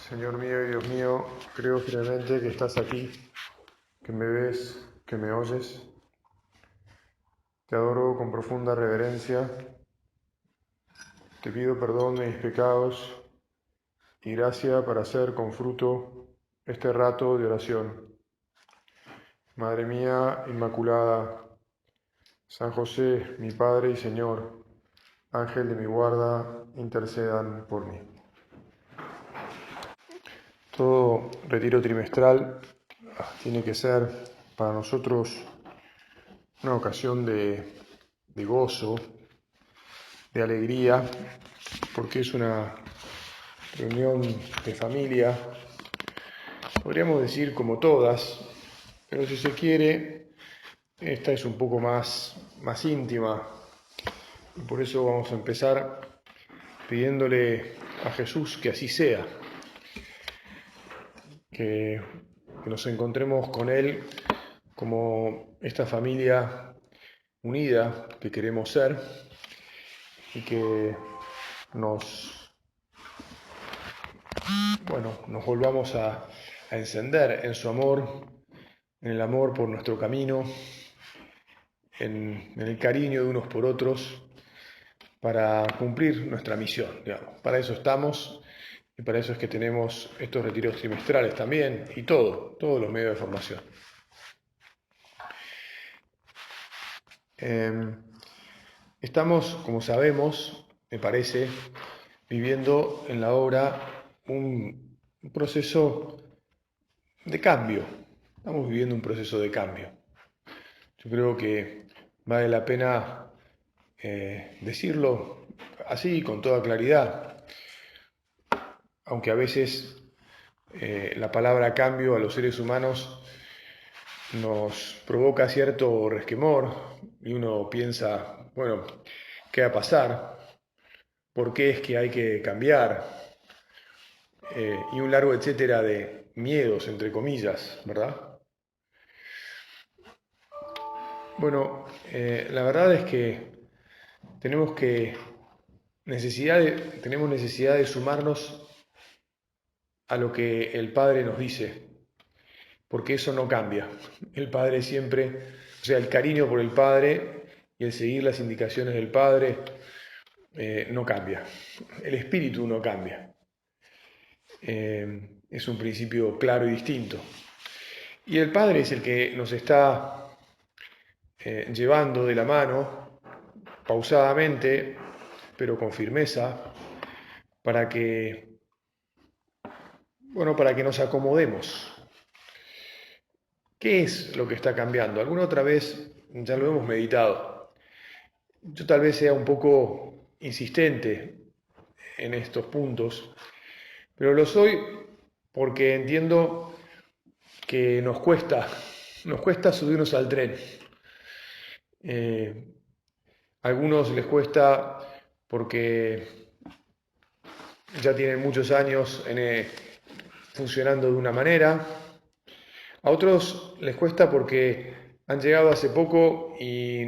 Señor mío y Dios mío, creo firmemente que estás aquí, que me ves, que me oyes. Te adoro con profunda reverencia. Te pido perdón de mis pecados y gracia para hacer con fruto este rato de oración. Madre mía Inmaculada, San José, mi Padre y Señor, Ángel de mi guarda, intercedan por mí. Todo retiro trimestral tiene que ser para nosotros una ocasión de gozo, de alegría, porque es una reunión de familia, podríamos decir como todas, pero si se quiere, esta es un poco más íntima, y por eso vamos a empezar pidiéndole a Jesús que así sea, que nos encontremos con Él como esta familia unida que queremos ser y que nos volvamos a encender en su amor, en el amor por nuestro camino, en el cariño de unos por otros, para cumplir nuestra misión, digamos. Para eso estamos y para eso es que tenemos estos retiros trimestrales también y todos los medios de formación. Estamos, como sabemos, me parece, viviendo en la obra un proceso de cambio. Estamos viviendo un proceso de cambio. Yo creo que vale la pena decirlo así, con toda claridad, aunque a veces la palabra cambio a los seres humanos nos provoca cierto resquemor y uno piensa, bueno, ¿qué va a pasar? ¿Por qué es que hay que cambiar? Y un largo etcétera de miedos, entre comillas, ¿verdad? Bueno, la verdad es que tenemos necesidad de sumarnos a lo que el Padre nos dice, porque eso no cambia. El Padre siempre, o sea, el cariño por el Padre y el seguir las indicaciones del Padre no cambia. El espíritu no cambia. Es un principio claro y distinto. Y el Padre es el que nos está llevando de la mano, pausadamente, pero con firmeza, para que, para que nos acomodemos. ¿Qué es lo que está cambiando? Alguna otra vez ya lo hemos meditado. Yo tal vez sea un poco insistente en estos puntos, pero lo soy porque entiendo que nos cuesta subirnos al tren. A algunos les cuesta porque ya tienen muchos años funcionando de una manera. A otros les cuesta porque han llegado hace poco y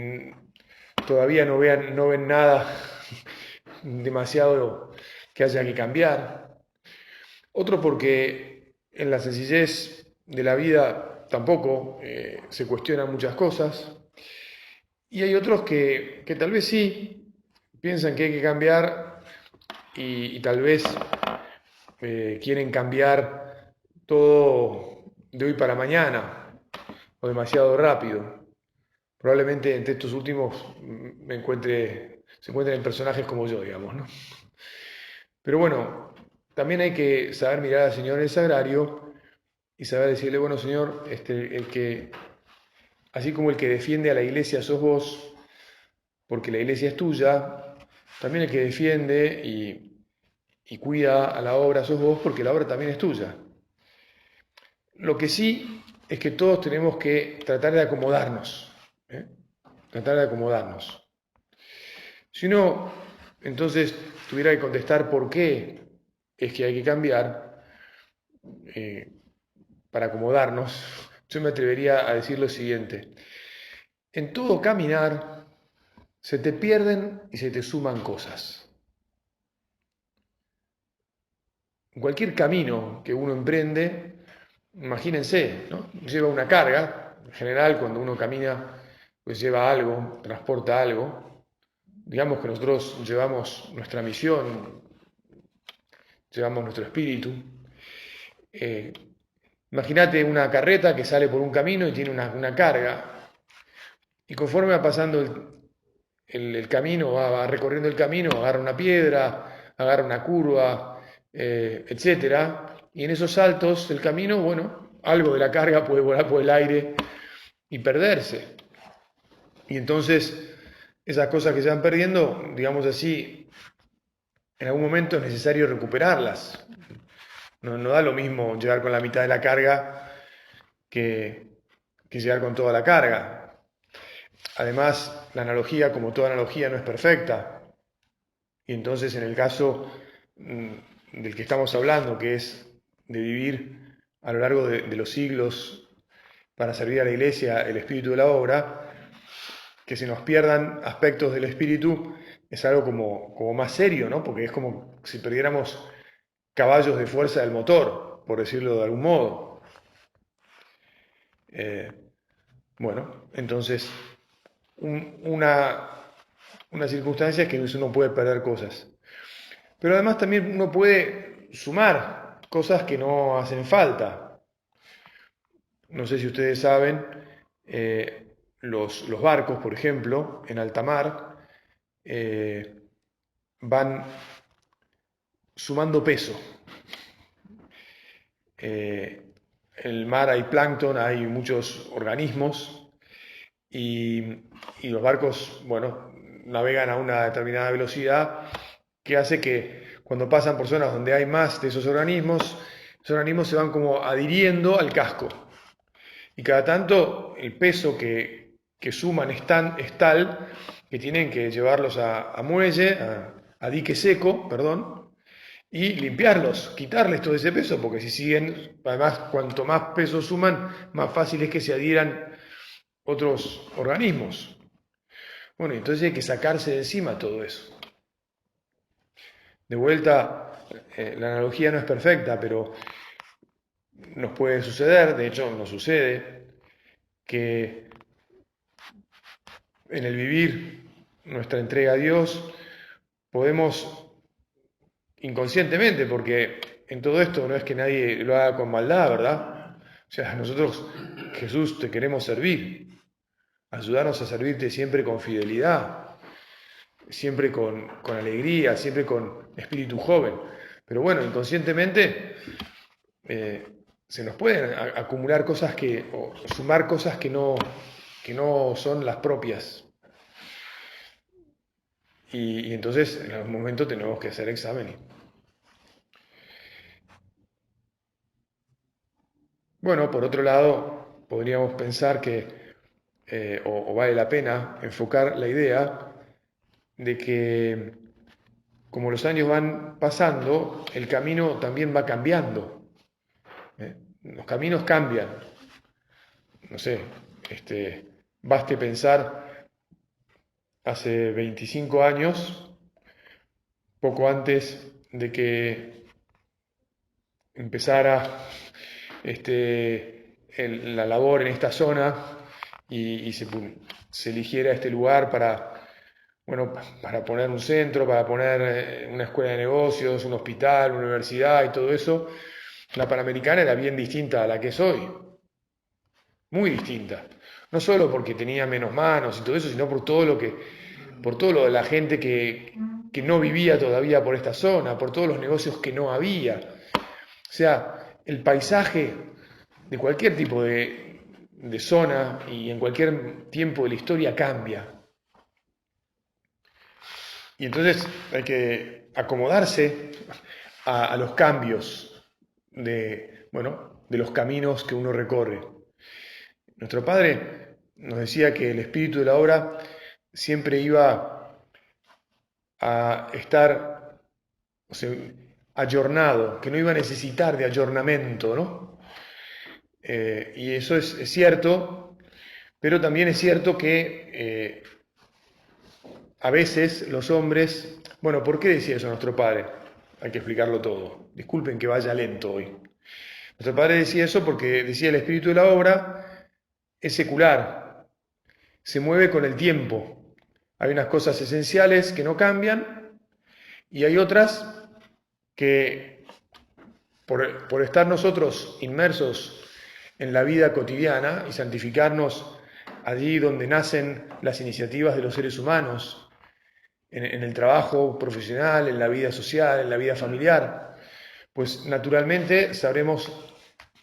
todavía no ven nada demasiado que haya que cambiar. Otro porque en la sencillez de la vida tampoco se cuestionan muchas cosas. Y hay otros que tal vez sí piensan que hay que cambiar y tal vez quieren cambiar todo de hoy para mañana o demasiado rápido. Probablemente entre estos últimos se encuentren personajes como yo, digamos, ¿no? Pero bueno, también hay que saber mirar al Señor en el sagrario y saber decirle, bueno, Señor, así como el que defiende a la iglesia sos vos, porque la iglesia es tuya, también el que defiende y cuida a la obra sos vos, porque la obra también es tuya. Lo que sí es que todos tenemos que tratar de acomodarnos, ¿eh? Tratar de acomodarnos. Si uno entonces tuviera que contestar por qué es que hay que cambiar eh, para acomodarnos, yo me atrevería a decir lo siguiente. En todo caminar se te pierden y se te suman cosas. en cualquier camino que uno emprende, imagínense, ¿no? Lleva una carga. En general, cuando uno camina, pues lleva algo, transporta algo. Digamos que nosotros llevamos nuestra misión, llevamos nuestro espíritu. Eh, Imagínate una carreta que sale por un camino y tiene una carga, y conforme va pasando el camino, va recorriendo el camino, agarra una piedra, agarra una curva, etcétera, y en esos saltos del camino, bueno, algo de la carga puede volar por el aire y perderse. Y entonces, esas cosas que se van perdiendo, digamos así, en algún momento es necesario recuperarlas. No da lo mismo llegar con la mitad de la carga que, que llegar con toda la carga. Además, la analogía, como toda analogía, no es perfecta. Y entonces, en el caso del que estamos hablando, que es de vivir a lo largo de los siglos para servir a la Iglesia el espíritu de la obra, que se nos pierdan aspectos del espíritu es algo como más serio, ¿no? Porque es como si perdiéramos caballos de fuerza del motor, por decirlo de algún modo. Eh, bueno, entonces, una, una circunstancia es que uno puede perder cosas. Pero además también uno puede sumar cosas que no hacen falta. No sé si ustedes saben, los barcos, por ejemplo, en alta mar, van sumando peso. En el mar hay plancton, hay muchos organismos y los barcos, bueno, navegan a una determinada velocidad que hace que cuando pasan por zonas donde hay más de esos organismos se van como adhiriendo al casco. Y cada tanto el peso que suman es tal que tienen que llevarlos a muelle, a dique seco, perdón, y limpiarlos, quitarles todo ese peso, porque si siguen, además, cuanto más peso suman, más fácil es que se adhieran otros organismos. Bueno, entonces hay que sacarse de encima todo eso. De vuelta, la analogía no es perfecta, pero nos puede suceder, de hecho nos sucede, que en el vivir nuestra entrega a Dios podemos inconscientemente, porque en todo esto no es que nadie lo haga con maldad, ¿verdad? O sea, nosotros, Jesús, te queremos servir, ayudarnos a servirte siempre con fidelidad, siempre con alegría, siempre con espíritu joven. Pero bueno, inconscientemente se nos pueden acumular cosas o sumar cosas que no son las propias. Y entonces en algún momento tenemos que hacer exámenes. Bueno, por otro lado, podríamos pensar que, o vale la pena enfocar la idea de que como los años van pasando, el camino también va cambiando. Los caminos cambian. No sé, baste pensar hace 25 años, poco antes de que empezara la labor en esta zona y se eligiera este lugar bueno, para poner un centro, para poner una escuela de negocios, un hospital, una universidad y todo eso. La Panamericana era bien distinta a la que es hoy, muy distinta. No solo porque tenía menos manos y todo eso, sino por todo lo de la gente que no vivía todavía por esta zona, por todos los negocios que no había. O sea, el paisaje de cualquier tipo de zona y en cualquier tiempo de la historia cambia. Y entonces hay que acomodarse a los cambios de los caminos que uno recorre. Nuestro padre nos decía que el espíritu de la obra siempre iba a estar, o sea, ayornado, que no iba a necesitar de ayornamiento, ¿no? Y eso es cierto, pero también es cierto que a veces los hombres, bueno, ¿por qué decía eso nuestro padre? hay que explicarlo todo. Disculpen que vaya lento hoy. Nuestro padre decía eso porque decía el espíritu de la obra es secular, se mueve con el tiempo. Hay unas cosas esenciales que no cambian y hay otras que por estar nosotros inmersos en la vida cotidiana y santificarnos allí donde nacen las iniciativas de los seres humanos, en el trabajo profesional, en la vida social, en la vida familiar, pues naturalmente sabremos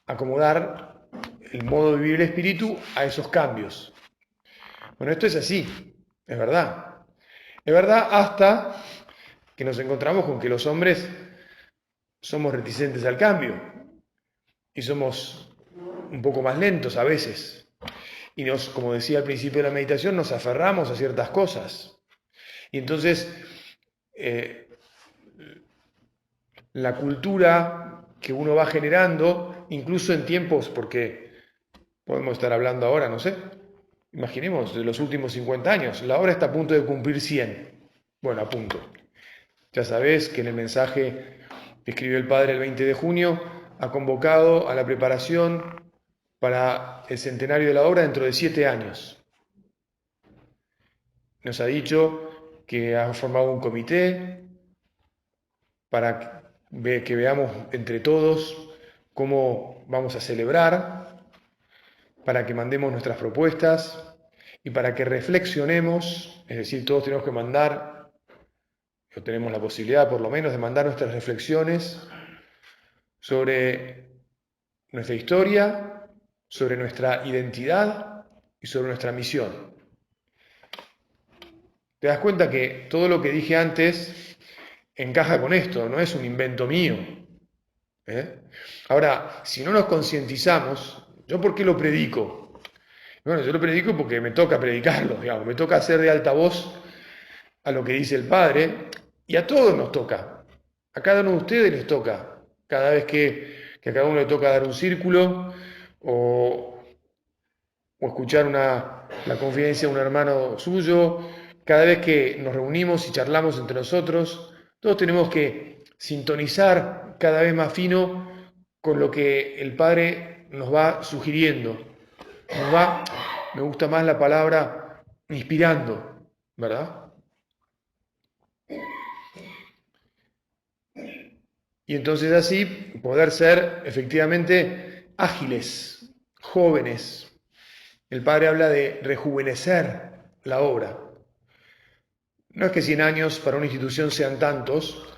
acomodar el modo de vivir el espíritu a esos cambios. Bueno, esto es así, es verdad. Es verdad hasta que nos encontramos con que los hombres somos reticentes al cambio y somos un poco más lentos a veces. Y nos, como decía al principio de la meditación, nos aferramos a ciertas cosas. Y entonces la cultura que uno va generando, incluso en tiempos, porque podemos estar hablando ahora, no sé, imaginemos, de los últimos 50 años, la hora está a punto de cumplir 100. Bueno, a punto. Ya sabés que en el mensaje que escribió el Padre el 20 de junio ha convocado a la preparación para el centenario de la obra dentro de 7 años. Nos ha dicho que ha formado un comité para que veamos entre todos cómo vamos a celebrar, para que mandemos nuestras propuestas y para que reflexionemos, es decir, todos tenemos que mandar, o tenemos la posibilidad por lo menos de mandar nuestras reflexiones sobre nuestra historia, sobre nuestra identidad y sobre nuestra misión. Te das cuenta que todo lo que dije antes encaja con esto, no es un invento mío. Ahora, si no nos concientizamos, ¿yo por qué lo predico? Bueno, yo lo predico porque me toca predicarlo, digamos, me toca hacer de altavoz a lo que dice el Padre, y a todos nos toca, a cada uno de ustedes les toca, cada vez que a cada uno le toca dar un círculo o escuchar la confidencia de un hermano suyo, cada vez que nos reunimos y charlamos entre nosotros, todos tenemos que sintonizar cada vez más fino con lo que el Padre nos va sugiriendo. Nos va, me gusta más la palabra, inspirando, ¿verdad? Y entonces así poder ser efectivamente ágiles, jóvenes. El Padre habla de rejuvenecer la obra. No es que 100 años para una institución sean tantos,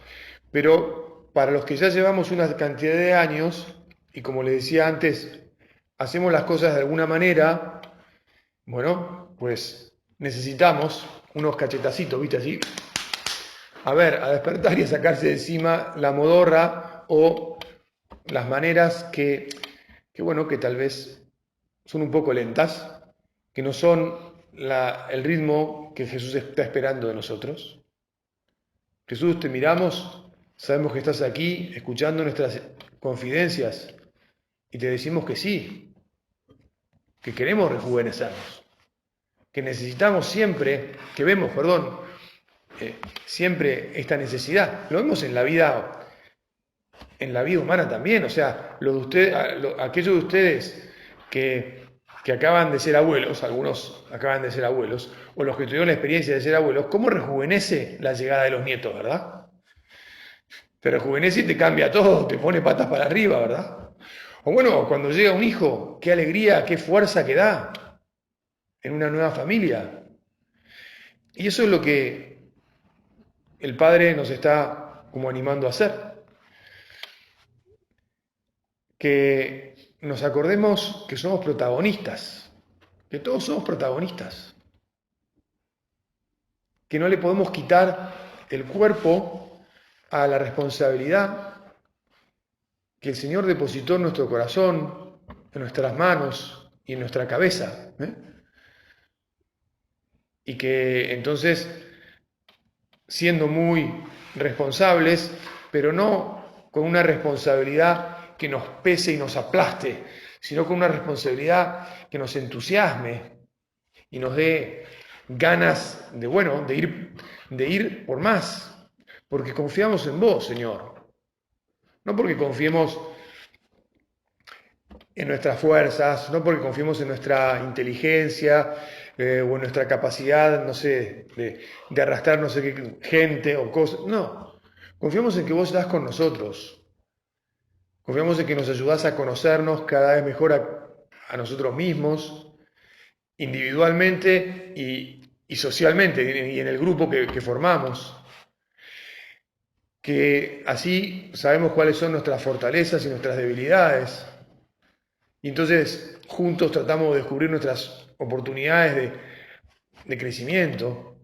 pero para los que ya llevamos una cantidad de años, y como les decía antes, hacemos las cosas de alguna manera, bueno, pues necesitamos unos cachetacitos, ¿viste? Así, a despertar y a sacarse de encima la modorra o las maneras bueno, que tal vez son un poco lentas, que no son el ritmo que Jesús está esperando de nosotros. Jesús, te miramos, sabemos que estás aquí escuchando nuestras confidencias y te decimos que sí, que queremos rejuvenecernos, que necesitamos siempre, que vemos, perdón, siempre esta necesidad. Lo vemos en la vida humana también, o sea, aquellos de ustedes que acaban de ser abuelos, algunos acaban de ser abuelos, o los que tuvieron la experiencia de ser abuelos, ¿cómo rejuvenece la llegada de los nietos, verdad? Te rejuvenece y te cambia todo, te pone patas para arriba, ¿verdad? O bueno, cuando llega un hijo, qué alegría, qué fuerza que da en una nueva familia. Y eso es lo que el Padre nos está como animando a hacer. Que nos acordemos que somos protagonistas, que todos somos protagonistas, que no le podemos quitar el cuerpo a la responsabilidad que el Señor depositó en nuestro corazón, en nuestras manos y en nuestra cabeza. Y que entonces, siendo muy responsables, pero no con una responsabilidad que nos pese y nos aplaste, sino con una responsabilidad que nos entusiasme y nos dé ganas de ir por más, porque confiamos en vos, Señor. No porque confiemos en nuestras fuerzas, no porque confiemos en nuestra inteligencia o en nuestra capacidad, no sé, de arrastrar no sé qué gente o cosas. No, confiamos en que vos estás con nosotros. Confiamos en que nos ayudás a conocernos cada vez mejor a nosotros mismos, individualmente y socialmente, y en el grupo que formamos. Que así sabemos cuáles son nuestras fortalezas y nuestras debilidades. Y entonces juntos tratamos de descubrir nuestras oportunidades de crecimiento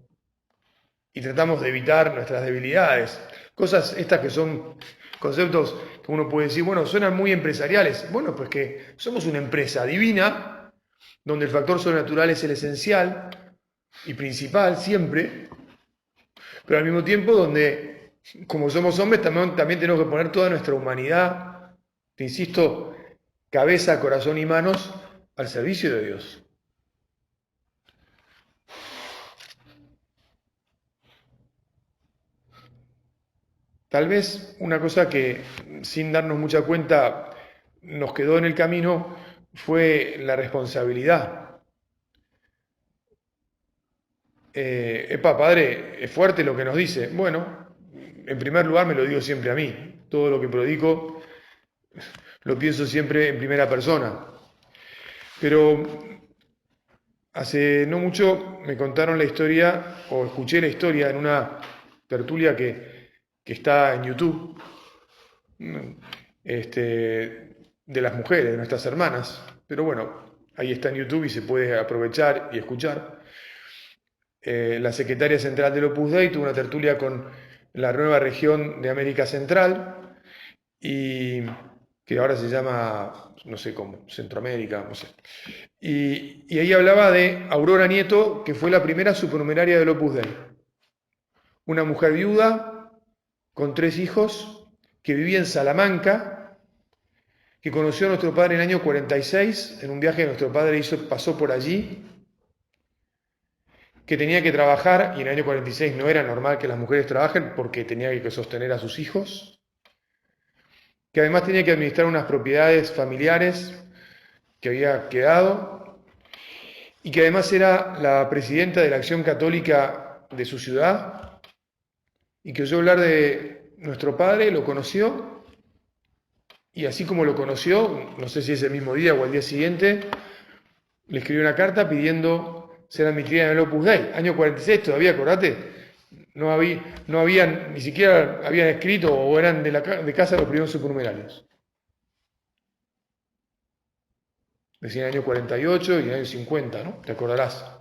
y tratamos de evitar nuestras debilidades. Cosas estas que son conceptos que uno puede decir, bueno, suenan muy empresariales. Bueno, pues que somos una empresa divina, donde el factor sobrenatural es el esencial y principal siempre, pero al mismo tiempo donde, como somos hombres, también tenemos que poner toda nuestra humanidad, te insisto, cabeza, corazón y manos al servicio de Dios. Tal vez una cosa que sin darnos mucha cuenta nos quedó en el camino fue la responsabilidad. Padre, es fuerte lo que nos dice. Bueno, en primer lugar me lo digo siempre a mí. Todo lo que predico lo pienso siempre en primera persona. Pero hace no mucho me contaron la historia, o escuché la historia en una tertulia que está en YouTube, de las mujeres, de nuestras hermanas. Pero bueno, ahí está en YouTube y se puede aprovechar y escuchar. La secretaria central del Opus Dei tuvo una tertulia con la nueva región de América Central, y que ahora se llama, no sé cómo, Centroamérica, no sé. Y ahí hablaba de Aurora Nieto, que fue la primera supernumeraria del Opus Dei. Una mujer viuda con 3 hijos que vivía en Salamanca, que conoció a nuestro padre en el año 46, en un viaje que nuestro padre pasó por allí, que tenía que trabajar, y en el año 46 no era normal que las mujeres trabajen porque tenía que sostener a sus hijos, que además tenía que administrar unas propiedades familiares que había quedado, y que además era la presidenta de la Acción Católica de su ciudad, y que oyó hablar de nuestro padre, lo conoció, y así como lo conoció, no sé si ese mismo día o al día siguiente, le escribió una carta pidiendo ser admitida en el Opus Dei. Año 46 todavía, acordate, no habían, ni siquiera habían escrito o eran de casa los primeros supernumerarios. Decía en el año 48 y en el año 50, ¿no? Te acordarás.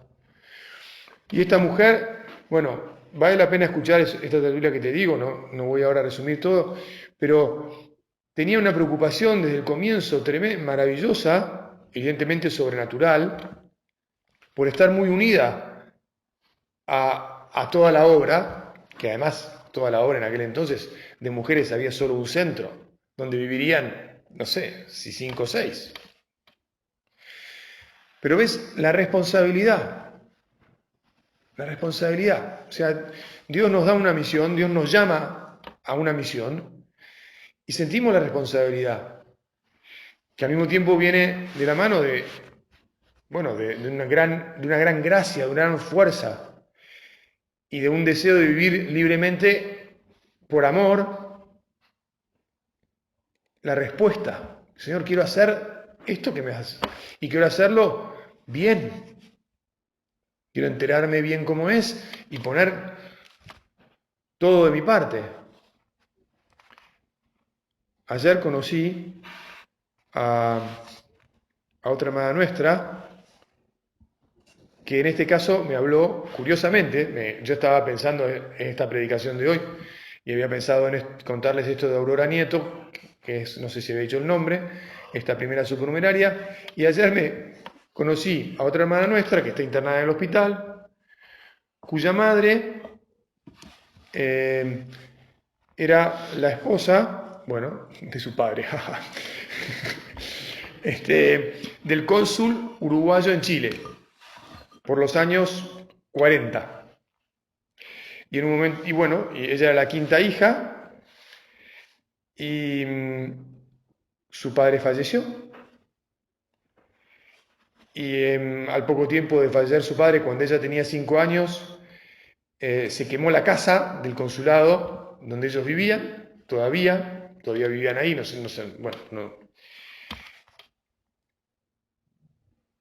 Y esta mujer, bueno, vale la pena escuchar esta tertulia que te digo, no voy ahora a resumir todo, pero tenía una preocupación desde el comienzo maravillosa, evidentemente sobrenatural, por estar muy unida a toda la obra, que además toda la obra en aquel entonces de mujeres había solo un centro, donde vivirían, no sé, si 5 o 6. Pero ves la responsabilidad, o sea, Dios nos da una misión, Dios nos llama a una misión y sentimos la responsabilidad, que al mismo tiempo viene de la mano de, bueno, de una gran gracia, de una gran fuerza y de un deseo de vivir libremente por amor. La respuesta, Señor, quiero hacer esto que me haces y quiero hacerlo bien. Quiero enterarme bien cómo es y poner todo de mi parte. Ayer conocí a otra hermana nuestra que en este caso me habló, curiosamente, yo estaba pensando en esta predicación de hoy y había pensado en contarles esto de Aurora Nieto, que es, no sé si había dicho el nombre, esta primera supernumeraria, y ayer me conocí a otra hermana nuestra que está internada en el hospital, cuya madre era la esposa, bueno, de su padre, del cónsul uruguayo en Chile, por los años 40. Y en un momento, y bueno, y ella era la quinta hija, y su padre falleció. Y al poco tiempo de fallecer su padre, cuando ella tenía 5 años, se quemó la casa del consulado donde ellos vivían, todavía vivían ahí, no sé, no sé, bueno, no.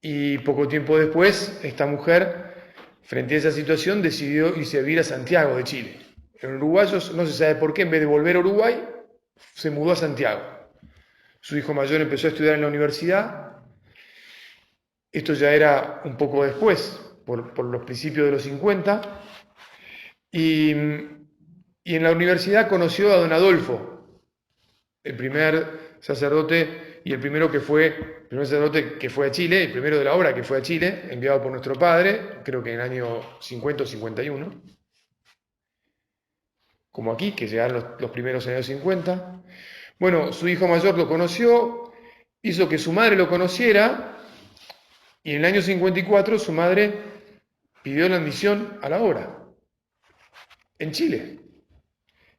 Y poco tiempo después, esta mujer, frente a esa situación, decidió irse a vivir a Santiago de Chile. En uruguayos, no se sabe por qué, en vez de volver a Uruguay, se mudó a Santiago. Su hijo mayor empezó a estudiar en la universidad. Esto ya era un poco después, por los principios de los 50. Y, y en la universidad conoció a don Adolfo, el primer sacerdote y el primer sacerdote que fue a Chile, el primero de la obra que fue a Chile, enviado por nuestro padre, creo que en el año 50 o 51, como aquí, que llegaron los primeros años 50. Bueno, su hijo mayor lo conoció, hizo que su madre lo conociera, y en el año 54 su madre pidió la admisión a la obra, en Chile.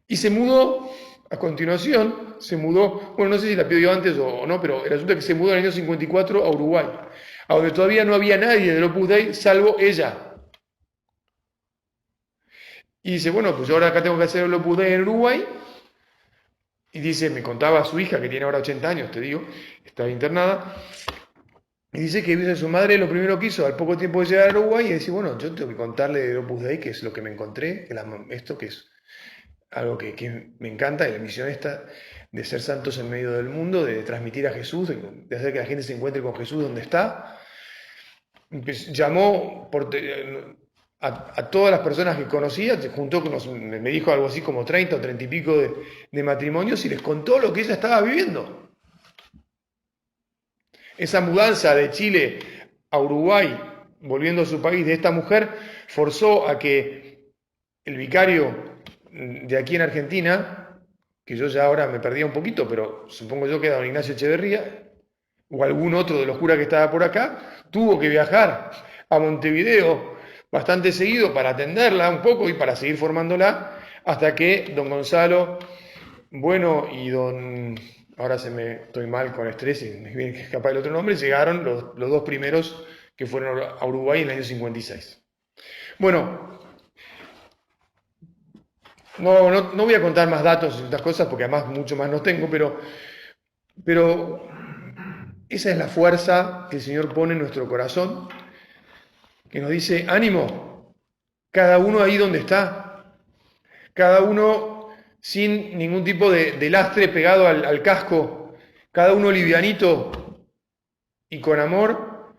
Y se mudó, a continuación, se mudó, bueno, no sé si la pidió antes o no, pero resulta que se mudó en el año 54 a Uruguay, a donde todavía no había nadie del Opus Dei, salvo ella. Y dice, bueno, pues yo ahora acá tengo que hacer el Opus Dei en Uruguay. Y dice, me contaba a su hija, que tiene ahora 80 años, te digo, está internada, y dice que dice, su madre lo primero que hizo al poco tiempo de llegar a Uruguay y decir, bueno, yo tengo que contarle del Opus Dei, que es lo que me encontré, esto que es algo que me encanta, y la misión esta de ser santos en medio del mundo, de transmitir a Jesús, de hacer que la gente se encuentre con Jesús donde está. Llamó a todas las personas que conocía, se juntó me dijo algo así como 30 o 30 y pico de matrimonios y les contó lo que ella estaba viviendo. Esa mudanza de Chile a Uruguay, volviendo a su país, de esta mujer, forzó a que el vicario de aquí en Argentina, que yo ya ahora me perdía un poquito, pero supongo yo que era don Ignacio Echeverría, o algún otro de los curas que estaba por acá, tuvo que viajar a Montevideo bastante seguido para atenderla un poco y para seguir formándola, hasta que don Gonzalo Bueno y ahora estoy mal con estrés y me viene que escapar el otro nombre, llegaron los dos primeros que fueron a Uruguay en el año 56. Bueno, no voy a contar más datos y estas cosas porque además mucho más no tengo, pero esa es la fuerza que el Señor pone en nuestro corazón, que nos dice, ánimo, cada uno ahí donde está, cada uno sin ningún tipo de lastre pegado al casco, cada uno livianito y con amor,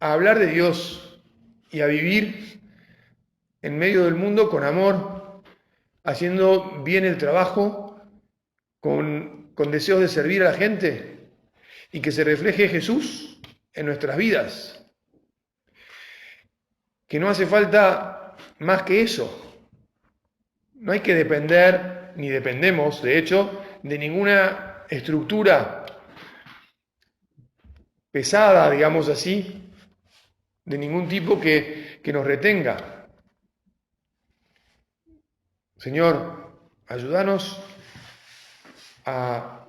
a hablar de Dios y a vivir en medio del mundo con amor, haciendo bien el trabajo, con deseos de servir a la gente y que se refleje Jesús en nuestras vidas. Que no hace falta más que eso. No hay que depender, ni dependemos, de hecho, de ninguna estructura pesada, digamos así, de ningún tipo que nos retenga. Señor, ayúdanos a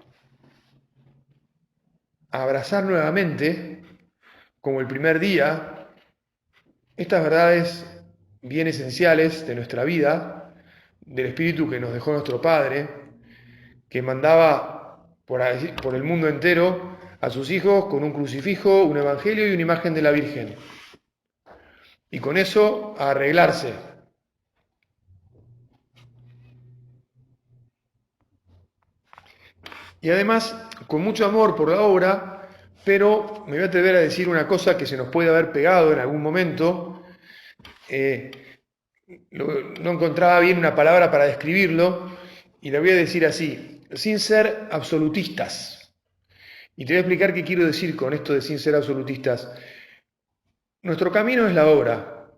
abrazar nuevamente, como el primer día, estas verdades bien esenciales de nuestra vida, del Espíritu que nos dejó nuestro Padre, que mandaba por el mundo entero a sus hijos con un crucifijo, un evangelio y una imagen de la Virgen. Y con eso a arreglarse. Y además, con mucho amor por la obra, pero me voy a atrever a decir una cosa que se nos puede haber pegado en algún momento. No encontraba bien una palabra para describirlo, y la voy a decir así, sin ser absolutistas. Y te voy a explicar qué quiero decir con esto de sin ser absolutistas. Nuestro camino es la obra,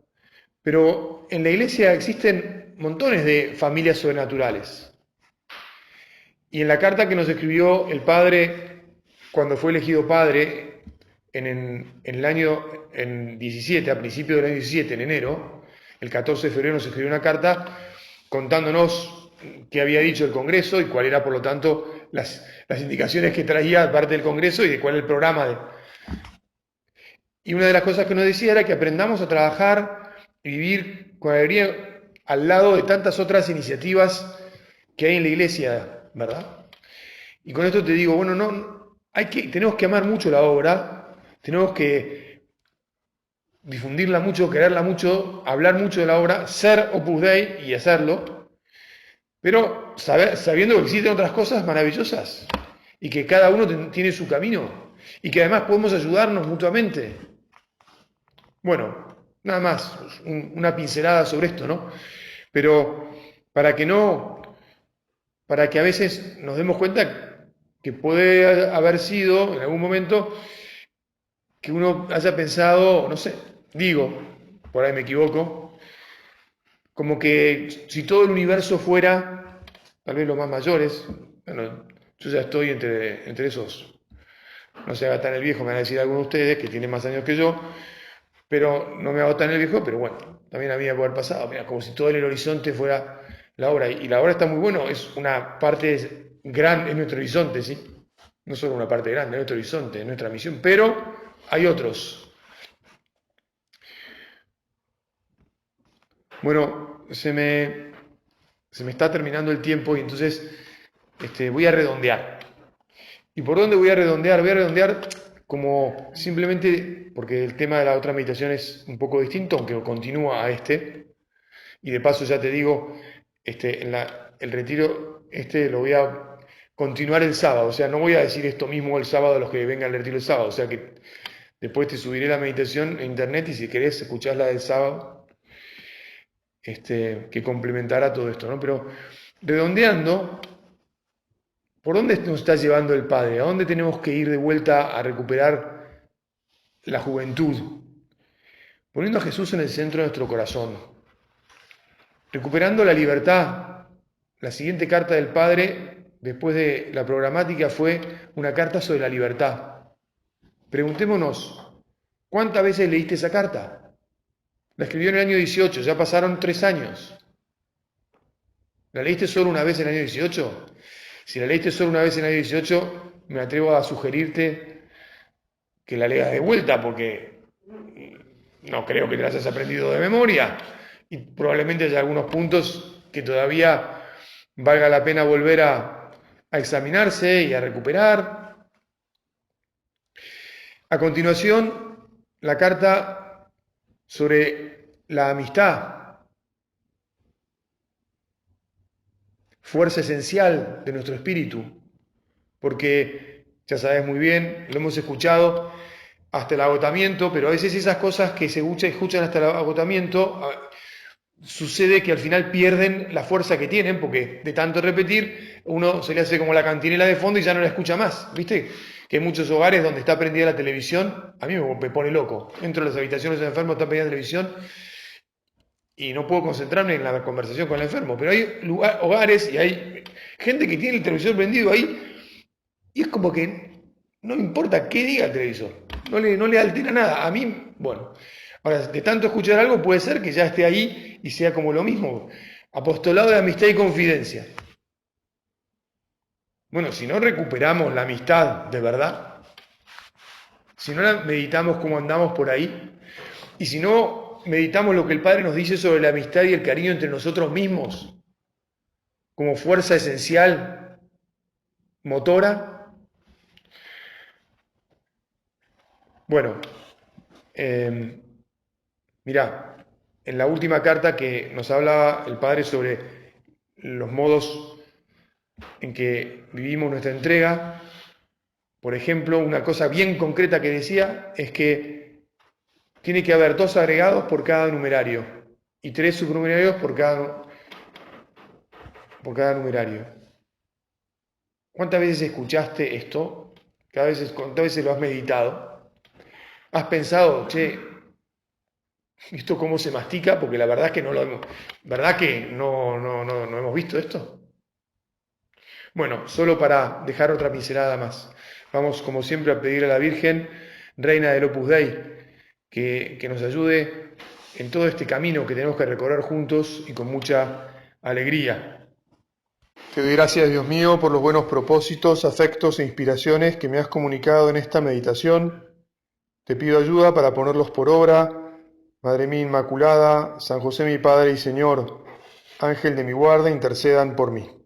pero en la iglesia existen montones de familias sobrenaturales. Y en la carta que nos escribió el padre cuando fue elegido padre en el año 17, a principios del año 17, en enero, el 14 de febrero nos escribió una carta contándonos qué había dicho el Congreso y cuál era, por lo tanto, las indicaciones que traía parte del Congreso y de cuál era el programa. Y una de las cosas que nos decía era que aprendamos a trabajar y vivir con alegría al lado de tantas otras iniciativas que hay en la iglesia, ¿verdad? Y con esto te digo, bueno, tenemos que amar mucho la obra, tenemos que difundirla mucho, quererla mucho, hablar mucho de la obra, ser Opus Dei y hacerlo, pero sabiendo que existen otras cosas maravillosas y que cada uno tiene su camino y que además podemos ayudarnos mutuamente. Bueno, nada más, una pincelada sobre esto, ¿no? Pero para que no, para que a veces nos demos cuenta que puede haber sido en algún momento que uno haya pensado, no sé, digo, por ahí me equivoco, como que si todo el universo fuera, tal vez los más mayores, bueno, yo ya estoy entre esos, no se haga tan el viejo, me van a decir algunos de ustedes que tienen más años que yo, pero no me hago tan el viejo, pero bueno, también a mí me puede haber pasado, mira, como si todo en el horizonte fuera la obra, y la obra está muy bueno, es una parte grande, es nuestro horizonte, ¿sí? No solo una parte grande, es nuestro horizonte, es nuestra misión, pero hay otros. Bueno, se me está terminando el tiempo y entonces voy a redondear. ¿Y por dónde voy a redondear? Voy a redondear como simplemente, porque el tema de la otra meditación es un poco distinto, aunque continúa a este. Y de paso ya te digo, el retiro lo voy a continuar el sábado. O sea, no voy a decir esto mismo el sábado a los que vengan al retiro el sábado. O sea que después te subiré la meditación en internet y si querés escuchar la del sábado, que complementará todo esto, ¿no? Pero redondeando, ¿por dónde nos está llevando el Padre? ¿A dónde tenemos que ir de vuelta a recuperar la juventud? Poniendo a Jesús en el centro de nuestro corazón. Recuperando la libertad. La siguiente carta del Padre, después de la programática, fue una carta sobre la libertad. Preguntémonos, ¿cuántas veces leíste esa carta? La escribió en el año 18, ya pasaron 3 años. ¿La leíste solo una vez en el año 18? Si la leíste solo una vez en el año 18, me atrevo a sugerirte que la leas de vuelta, porque no creo que te las hayas aprendido de memoria. Y probablemente haya algunos puntos que todavía valga la pena volver a examinarse y a recuperar. A continuación, la carta sobre la amistad, fuerza esencial de nuestro espíritu, porque ya sabes muy bien, lo hemos escuchado hasta el agotamiento, pero a veces esas cosas que se escuchan hasta el agotamiento, sucede que al final pierden la fuerza que tienen, porque de tanto repetir, uno se le hace como la cantinela de fondo y ya no la escucha más, ¿viste? Que hay muchos hogares donde está prendida la televisión, a mí me pone loco. Entro a las habitaciones del enfermo, está prendida la televisión y no puedo concentrarme en la conversación con el enfermo. Pero hay hogares y hay gente que tiene el televisor prendido ahí y es como que no importa qué diga el televisor, no le altera nada. A mí, bueno, ahora, de tanto escuchar algo puede ser que ya esté ahí y sea como lo mismo. Apostolado de amistad y confidencia. Bueno, si no recuperamos la amistad de verdad, si no la meditamos como andamos por ahí, y si no meditamos lo que el Padre nos dice sobre la amistad y el cariño entre nosotros mismos, como fuerza esencial, motora, bueno, mirá, en la última carta que nos hablaba el Padre sobre los modos en que vivimos nuestra entrega, por ejemplo, una cosa bien concreta que decía es que tiene que haber 2 agregados por cada numerario y 3 subnumerarios por cada numerario. ¿Cuántas veces escuchaste esto? ¿Cuántas veces lo has meditado? ¿Has pensado, che, esto cómo se mastica? Porque la verdad es que no lo hemos, ¿verdad que no hemos visto esto? Bueno, solo para dejar otra pincelada más. Vamos, como siempre, a pedir a la Virgen, Reina del Opus Dei, que nos ayude en todo este camino que tenemos que recorrer juntos y con mucha alegría. Te doy gracias, Dios mío, por los buenos propósitos, afectos e inspiraciones que me has comunicado en esta meditación. Te pido ayuda para ponerlos por obra. Madre mía Inmaculada, San José mi Padre y Señor, Ángel de mi guarda, intercedan por mí.